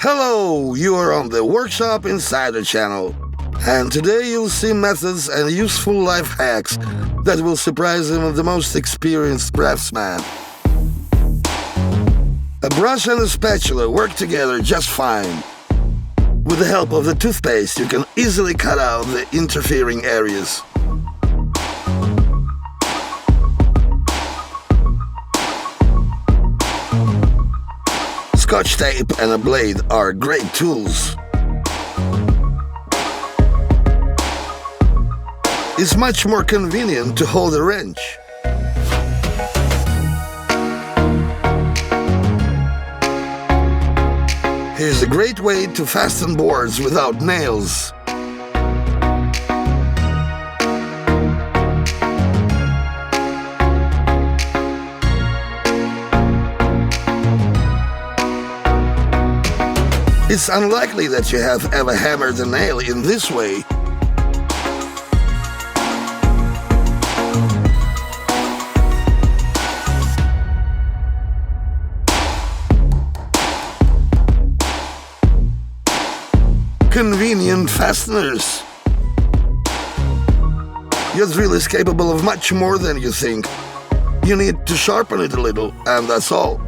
Hello, you are on the Workshop Insider channel, and today you'll see methods and useful life hacks that will surprise even the most experienced craftsman. A brush and a spatula work together just fine. With the help of the toothpaste, you can easily cut out the interfering areas. Scotch tape and a blade are great tools. It's much more convenient to hold a wrench. Here's a great way to fasten boards without nails. It's unlikely that you have ever hammered a nail in this way. Convenient fasteners. Your drill is capable of much more than you think. You need to sharpen it a little, and that's all.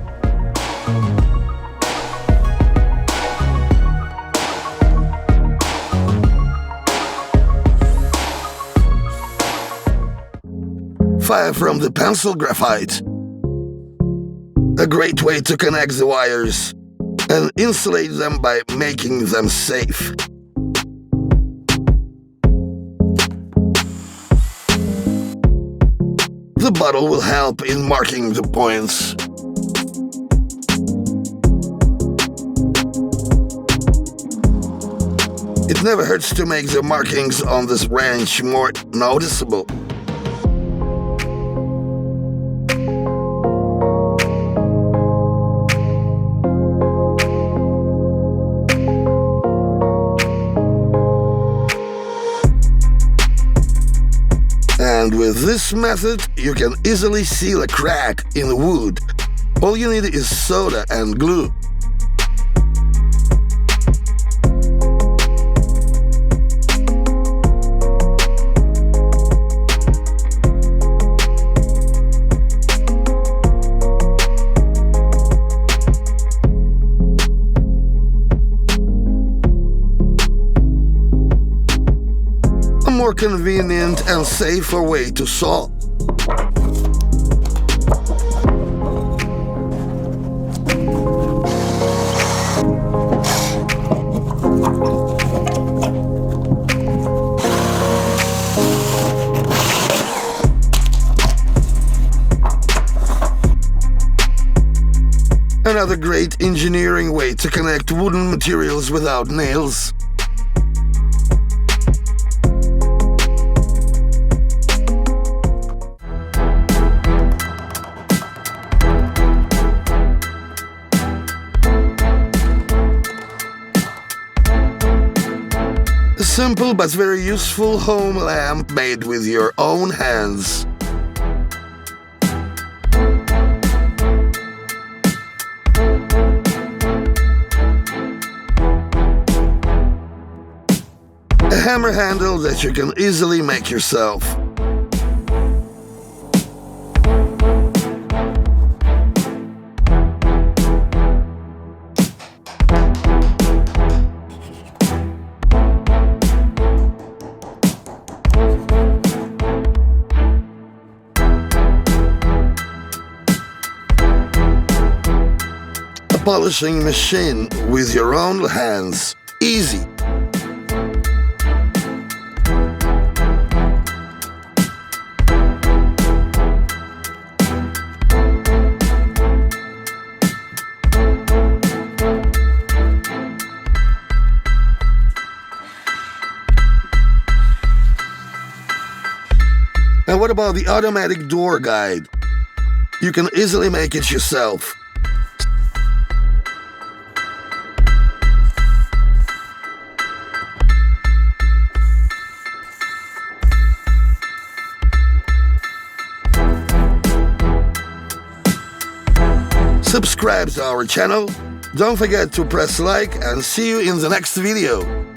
Fire from the pencil graphite. A great way to connect the wires and insulate them by making them safe. The bottle will help in marking the points. It never hurts to make the markings on this wrench more noticeable. And with this method, you can easily seal a crack in the wood. All you need is soda and glue. More convenient and safer way to saw. Another great engineering way to connect wooden materials without nails. A simple but very useful home lamp made with your own hands. A hammer handle that you can easily make yourself. Polishing machine with your own hands. Easy. And what about the automatic door guide? You can easily make it yourself. Subscribe to our channel Don't forget to press like and see you in the next video.